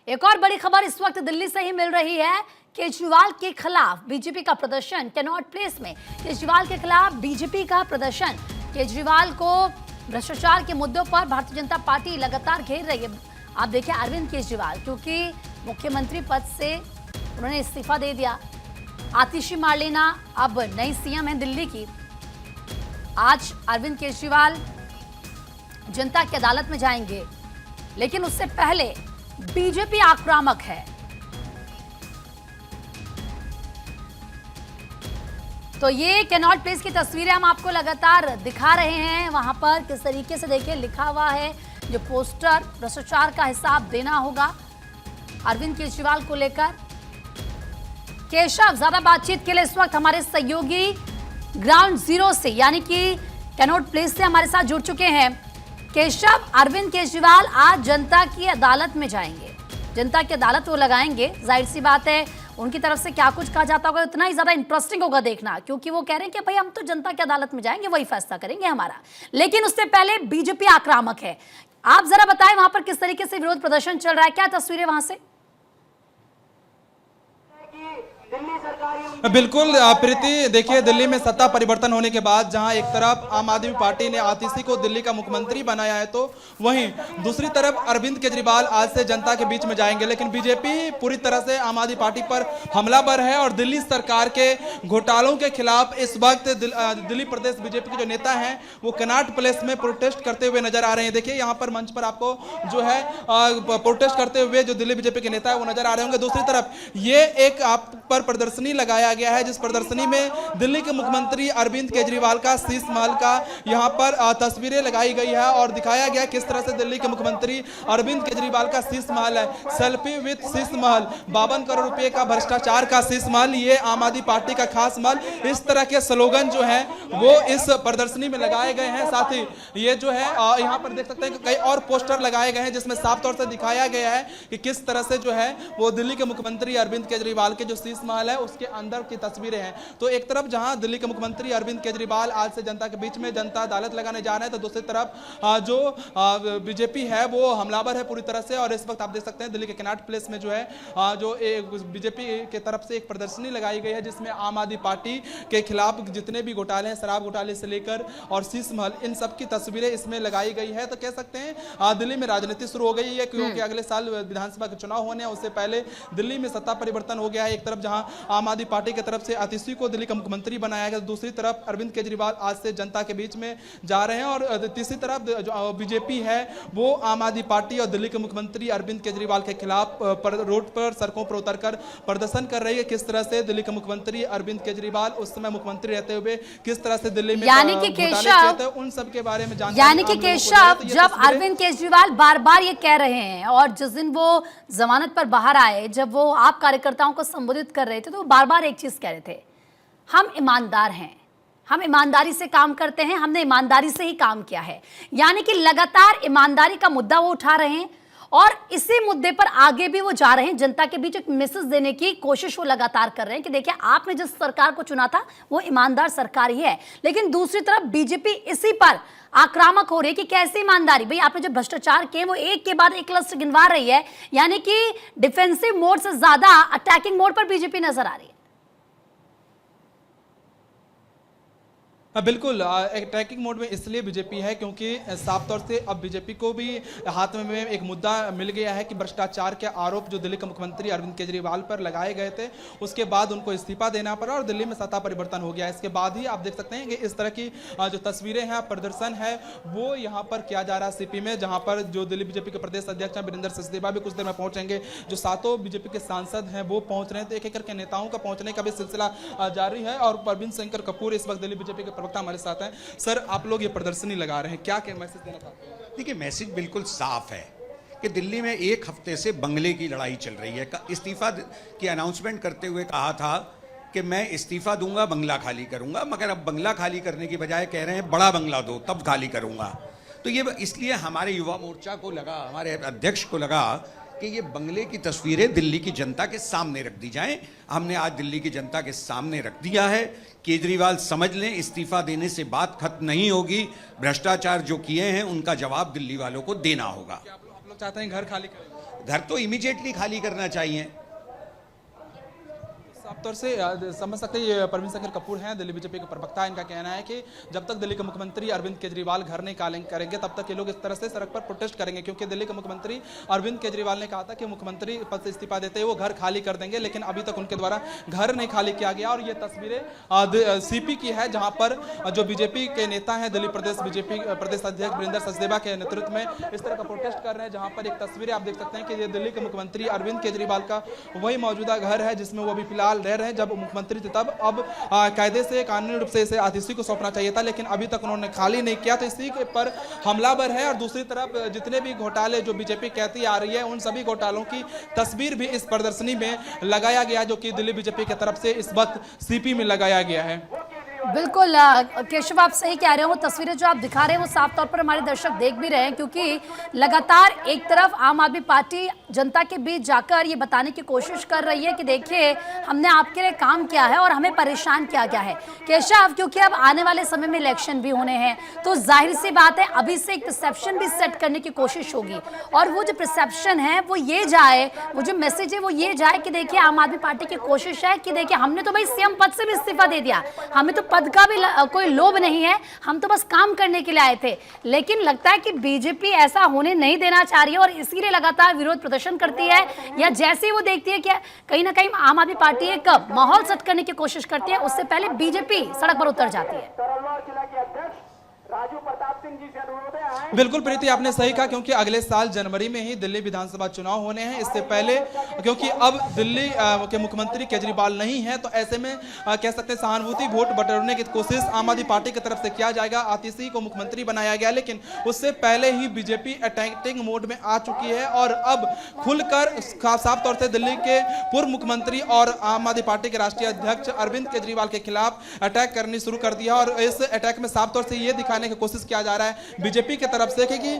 एक और बड़ी खबर इस वक्त दिल्ली से ही मिल रही है। केजरीवाल के खिलाफ बीजेपी का प्रदर्शन कैनॉट प्लेस में। केजरीवाल के खिलाफ बीजेपी का प्रदर्शन। केजरीवाल को भ्रष्टाचार के मुद्दों पर भारतीय जनता पार्टी लगातार घेर रही है। आप देखिए अरविंद केजरीवाल, क्योंकि मुख्यमंत्री पद से उन्होंने इस्तीफा दे दिया। आतिशी मार्लेना अब नई सीएम है दिल्ली की। आज अरविंद केजरीवाल जनता की अदालत में जाएंगे, लेकिन उससे पहले बीजेपी आक्रामक है। तो ये कैनॉट प्लेस की तस्वीरें हम आपको लगातार दिखा रहे हैं। वहां पर किस तरीके से देखिए लिखा हुआ है जो पोस्टर, भ्रष्टाचार का हिसाब देना होगा अरविंद केजरीवाल को लेकर। केशव ज्यादा बातचीत के लिए इस वक्त हमारे सहयोगी ग्राउंड जीरो से यानी कि कैनॉट प्लेस से हमारे साथ जुड़ चुके हैं। केशव, अरविंद केजरीवाल आज जनता की अदालत में जाएंगे, जनता की अदालत वो लगाएंगे। जाहिर सी बात है उनकी तरफ से क्या कुछ कहा जाता होगा उतना ही ज्यादा इंटरेस्टिंग होगा देखना, क्योंकि वो कह रहे हैं कि भाई हम तो जनता की अदालत में जाएंगे, वही फैसला करेंगे हमारा। लेकिन उससे पहले बीजेपी आक्रामक है। आप जरा बताएं वहां पर किस तरीके से विरोध प्रदर्शन चल रहा है, क्या तस्वीरें वहां से? बिल्कुल प्रीति, देखिए दिल्ली में सत्ता परिवर्तन होने के बाद जहां एक तरफ आम आदमी पार्टी ने आतिशी को दिल्ली का मुख्यमंत्री बनाया है, तो वहीं दूसरी तरफ अरविंद केजरीवाल आज से जनता के बीच में जाएंगे। लेकिन बीजेपी पूरी तरह से आम आदमी पार्टी पर हमलावर है और दिल्ली सरकार के घोटालों के खिलाफ इस वक्त दिल्ली प्रदेश बीजेपी के जो नेता हैं वो कैनॉट प्लेस में प्रोटेस्ट करते हुए नजर आ रहे हैं। देखिए यहाँ पर मंच पर आपको जो है प्रोटेस्ट करते हुए जो दिल्ली बीजेपी के नेता है वो नजर आ रहे होंगे। दूसरी तरफ ये एक आप पर प्रदर्शनी लगाया गया है, जिस प्रदर्शनी में दिल्ली के मुख्यमंत्री अरविंद केजरीवाल का शीश महल का यहां पर तस्वीरें लगाई गई है और दिखाया गया किस तरह से दिल्ली के मुख्यमंत्री अरविंद केजरीवाल का शीश महल है। सेल्फी विद शीश महल, 52 करोड़ रुपए का भ्रष्टाचार का शीश महल, ये आम आदमी पार्टी का खास महल। इस तरह के स्लोगन जो है वो इस प्रदर्शनी में लगाए गए हैं। साथ ही ये जो है यहाँ पर देख सकते हैं कि कई और पोस्टर लगाए गए हैं जिसमें साफ तौर से दिखाया गया है कि किस तरह से जो है वो दिल्ली के मुख्यमंत्री अरविंद केजरीवाल के जो शीश महल है उसके अंदर की तस्वीरें हैं। तो एक तरफ जहां दिल्ली के मुख्यमंत्री अरविंद केजरीवाल आज से जनता के बीच में जनता अदालत लगाने जा रहे हैं, तो दूसरी तरफ जो बीजेपी है वो हमलावर है पूरी तरह से। और इस वक्त आप देख सकते हैं दिल्ली के कैनॉट प्लेस में जो है जो बीजेपी के तरफ से एक प्रदर्शनी लगाई गई है जिसमें आम आदमी पार्टी के खिलाफ जितने भी घोटाले हैं, शराब घोटाले से लेकर और शीश महल, इन सब की तस्वीरें इसमें लगाई गई है। तो कह सकते हैं दिल्ली में राजनीति शुरू हो गई है, क्योंकि अगले साल विधानसभा के चुनाव होने हैं, उससे पहले दिल्ली में सत्ता परिवर्तन हो गया है। एक तरफ जहां आम आदमी पार्टी की तरफ से आतिशी को दिल्ली का मुख्यमंत्री बनाया गया, दूसरी तरफ अरविंद केजरीवाल आज से जनता के बीच में जा रहे हैं। और तीसरी तरफ जो बीजेपी है वो आम आदमी पार्टी और दिल्ली के मुख्यमंत्री अरविंद केजरीवाल के खिलाफ रोड पर, सड़कों पर उतरकर प्रदर्शन कर रही है। किस तरह से दिल्ली के मुख्यमंत्री अरविंद केजरीवाल उस समय मुख्यमंत्री रहते हुए किस तरह से दिल्ली में यानी कि केशव, उन सब के बारे में जानकारी, यानी कि केशव, जब अरविंद केजरीवाल बार बार ये कह रहे हैं और जिस दिन वो जमानत पर बाहर आए, जब वो आप कार्यकर्ताओं को संबोधित कर रहे थे, तो बार बार एक चीज कह रहे थे, हम ईमानदार हैं, हम ईमानदारी से काम करते हैं, हमने ईमानदारी से ही काम किया है। यानी कि लगातार ईमानदारी का मुद्दा वो उठा रहे हैं और इसी मुद्दे पर आगे भी वो जा रहे हैं। जनता के बीच एक मैसेज देने की कोशिश वो लगातार कर रहे हैं कि देखिए आपने जिस सरकार को चुना था वो ईमानदार सरकार ही है। लेकिन दूसरी तरफ बीजेपी इसी पर आक्रामक हो रही है कि कैसे ईमानदारी, भाई आपने जो भ्रष्टाचार किए वो एक के बाद एक लिस्ट गिनवा रही है। यानी कि डिफेंसिव मोड से ज्यादा अटैकिंग मोड पर बीजेपी नजर आ रही है। बिल्कुल अटैकिंग मोड में इसलिए बीजेपी है क्योंकि साफ तौर से अब बीजेपी को भी हाथ में एक मुद्दा मिल गया है कि भ्रष्टाचार के आरोप जो दिल्ली के मुख्यमंत्री अरविंद केजरीवाल पर लगाए गए थे उसके बाद उनको इस्तीफा देना पड़ा और दिल्ली में सत्ता परिवर्तन हो गया। इसके बाद ही आप देख सकते हैं कि इस तरह की जो तस्वीरें हैं, प्रदर्शन है वो यहाँ पर किया जा रहा है सीपी में, जहाँ पर जो दिल्ली बीजेपी के प्रदेश अध्यक्ष हैं वीरेंद्र सचदेवा भी कुछ देर में पहुंचेंगे। जो सातों बीजेपी के सांसद हैं वो पहुंच रहे हैं, तो एक एक करके नेताओं का पहुंचने का भी सिलसिला जारी है। और परवीन शंकर कपूर इस वक्त दिल्ली बीजेपी के हमारे साथ हैं। सर, आप लोग ये प्रदर्शनी लगा रहे हैं, क्या मैसेज देना चाहते हैं? देखिए, मैसेज बिल्कुल साफ है कि दिल्ली में एक हफ्ते से बंगले की लड़ाई चल रही है। इस्तीफा की अनाउंसमेंट करते हुए कहा था कि मैं इस्तीफा दूंगा, बंगला खाली करूंगा, मगर अब बंगला खाली करने की बजाय कह रहे हैं बड़ा बंगला दो तब खाली करूंगा। तो ये इसलिए हमारे युवा मोर्चा को लगा, हमारे अध्यक्ष को लगा कि ये बंगले की तस्वीरें दिल्ली की जनता के सामने रख दी जाएं। हमने आज दिल्ली की जनता के सामने रख दिया है। केजरीवाल समझ लें, इस्तीफा देने से बात खत्म नहीं होगी। भ्रष्टाचार जो किए हैं उनका जवाब दिल्ली वालों को देना होगा। लोग चाहते हैं घर खाली करें। घर तो इमीडिएटली खाली करना चाहिए। साफ तौर से समझ सकते हैं, ये परवीन शंकर कपूर हैं, दिल्ली बीजेपी के प्रवक्ता हैं। इनका कहना है कि जब तक दिल्ली के मुख्यमंत्री अरविंद केजरीवाल घर नहीं खाली करेंगे तब तक ये लोग इस तरह से सड़क पर प्रोटेस्ट करेंगे, क्योंकि दिल्ली के मुख्यमंत्री अरविंद केजरीवाल ने कहा था कि मुख्यमंत्री पद से इस्तीफा देते ही वो घर खाली कर देंगे, लेकिन अभी तक उनके द्वारा घर नहीं खाली किया गया। और ये तस्वीरें सीपी की है, जहां पर जो बीजेपी के नेता हैं, दिल्ली प्रदेश बीजेपी प्रदेश अध्यक्ष वीरेंद्र सचदेवा के नेतृत्व में इस तरह का प्रोटेस्ट कर रहे हैं। जहां पर एक तस्वीरें आप देख सकते हैं कि ये दिल्ली के मुख्यमंत्री अरविंद केजरीवाल का वही मौजूदा घर है जिसमें वो अभी फिलहाल रह रहे हैं। जब मुख्यमंत्री थे तब अब कायदे से कानूनी रूप से इसे आतिशी को सौंपना चाहिए था, लेकिन अभी तक उन्होंने खाली नहीं किया, तो इसी के पर हमलावर है। और दूसरी तरफ जितने भी घोटाले जो बीजेपी कहती आ रही है उन सभी घोटालों की तस्वीर भी इस प्रदर्शनी में लगाया गया, जो कि दिल्ली बीजेपी की तरफ से इस वक्त सीपी में लगाया गया है। बिल्कुल केशव, आप सही कह रहे हो। वो तस्वीरें जो आप दिखा रहे हैं वो साफ तौर पर हमारे दर्शक देख भी रहे हैं, क्योंकि लगातार एक तरफ आम आदमी पार्टी जनता के बीच जाकर ये बताने की कोशिश कर रही है कि देखिए हमने आपके लिए काम किया है और हमें परेशान किया गया है। केशव, क्योंकि अब आने वाले समय में इलेक्शन भी होने हैं, तो जाहिर सी बात है अभी से एक परसेप्शन भी सेट करने की कोशिश होगी, और वो जो परसेप्शन है वो ये जाए, वो जो मैसेज है वो ये जाए कि देखिए आम आदमी पार्टी की कोशिश है कि देखिए हमने तो भाई सीएम पद से भी इस्तीफा दे दिया, हमें तो पद का भी कोई लोभ नहीं है, हम तो बस काम करने के लिए आए थे। लेकिन लगता है कि बीजेपी ऐसा होने नहीं देना चाह रही है और इसीलिए लगातार विरोध प्रदर्शन करती है, या जैसे ही वो देखती है कि कहीं ना कहीं आम आदमी पार्टी एक माहौल सेट करने की कोशिश करती है, उससे पहले बीजेपी सड़क पर उतर जाती है। राजू प्रताप सिंह जी से अनुरोध है। बिल्कुल प्रीति, आपने सही कहा, क्योंकि अगले साल जनवरी में ही दिल्ली विधानसभा चुनाव होने हैं। इससे पहले क्योंकि अब दिल्ली के मुख्यमंत्री केजरीवाल नहीं है, तो ऐसे में कह सकते हैं सहानुभूति वोट बटोरने की कोशिश आम आदमी पार्टी की तरफ से किया जाएगा। आतिशी को मुख्यमंत्री बनाया गया, लेकिन उससे पहले ही बीजेपी अटैकिंग मोड में आ चुकी है और अब खुलकर साफ तौर से दिल्ली के पूर्व मुख्यमंत्री और आम आदमी पार्टी के राष्ट्रीय अध्यक्ष अरविंद केजरीवाल के खिलाफ अटैक करनी शुरू कर दिया। और इस अटैक में साफ तौर से ये दिखाने की कोशिश किया जा रहा है बीजेपी की तरफ से कि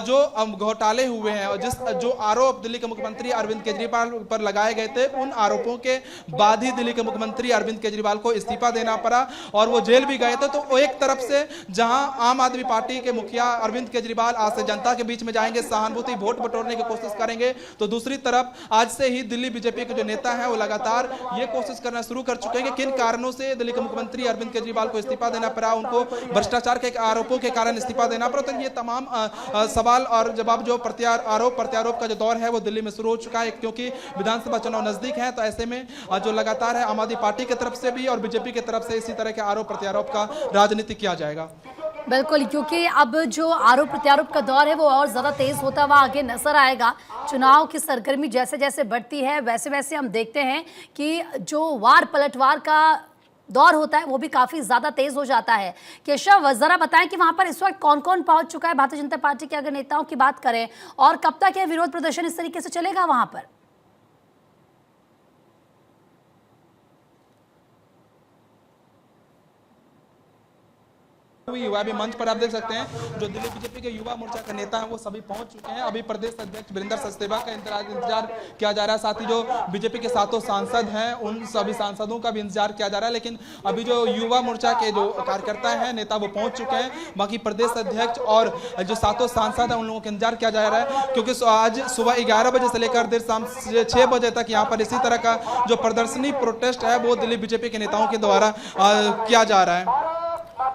जो घोटाले हुए हैं और जो आरोप दिल्ली के मुख्यमंत्री अरविंद केजरीवाल पर लगाए गए थे, उन आरोपों के बाद ही दिल्ली के मुख्यमंत्री अरविंद केजरीवाल को इस्तीफा देना पड़ा और वो जेल भी गए थे। तो एक तरफ से जहां आम आदमी पार्टी के मुखिया अरविंद केजरीवाल आज से जनता के बीच में जाएंगे, सहानुभूति वोट बटोरने की कोशिश करेंगे, तो दूसरी तरफ आज से ही दिल्ली बीजेपी के जो नेता हैं वो लगातार ये कोशिश करना शुरू कर चुके हैं कि किन कारणों से दिल्ली के मुख्यमंत्री अरविंद केजरीवाल को इस्तीफा देना पड़ा, उनको भ्रष्टाचार के आरोपों के कारण इस्तीफा देना पड़ा। तो ये तमाम सवाल और जवाब जो आरोप प्रत्यारोप का जो दौर है वो दिल्ली में शुरू हो चुका है, क्योंकि विधानसभा चुनाव नजदीक है। तो ऐसे में जो लगातार है आम आदमी पार्टी की तरफ से भी और बीजेपी की तरफ से इसी तरह के आरोप प्रत्यारोप का राजनीति किया जाएगा। बिल्कुल, क्योंकि अब जो आरोप प्रत्यारोप का दौर है वो और ज़्यादा तेज़ होता हुआ आगे नजर आएगा। चुनाव की सरगर्मी जैसे जैसे बढ़ती है वैसे वैसे हम देखते हैं कि जो वार पलटवार का दौर होता है वो भी काफ़ी ज़्यादा तेज़ हो जाता है। केशव, ज़रा बताएं कि वहाँ पर इस वक्त कौन कौन पहुँच चुका है भारतीय जनता पार्टी के अगर नेताओं की बात करें, और कब तक यह विरोध प्रदर्शन इस तरीके से चलेगा वहाँ पर? युवा भी मंच पर आप देख सकते हैं जो दिल्ली बीजेपी के युवा मोर्चा के नेता हैं वो सभी पहुंच चुके हैं। अभी प्रदेश अध्यक्ष वीरेंद्र सचदेवा का इंतजार किया जा रहा है, साथ ही जो बीजेपी के सातों सांसद हैं उन सभी सांसदों का भी इंतजार किया जा रहा है। लेकिन अभी जो युवा मोर्चा के जो कार्यकर्ता हैं, नेता, वो पहुंच चुके हैं। बाकी प्रदेश अध्यक्ष और जो सातों सांसद हैं उन लोगों का इंतजार किया जा रहा है, क्योंकि आज सुबह 11 बजे से लेकर देर शाम 6 बजे तक यहाँ पर इसी तरह का जो प्रदर्शनी प्रोटेस्ट है वो दिल्ली बीजेपी के नेताओं के द्वारा किया जा रहा है।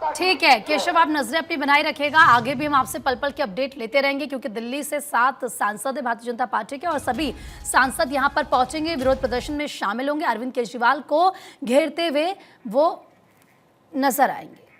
ठीक है केशव, आप नजरें अपनी बनाए रखेगा, आगे भी हम आपसे पल पल के अपडेट लेते रहेंगे, क्योंकि दिल्ली से 7 सांसद है भारतीय जनता पार्टी के और सभी सांसद यहां पर पहुंचेंगे, विरोध प्रदर्शन में शामिल होंगे, अरविंद केजरीवाल को घेरते हुए वो नजर आएंगे।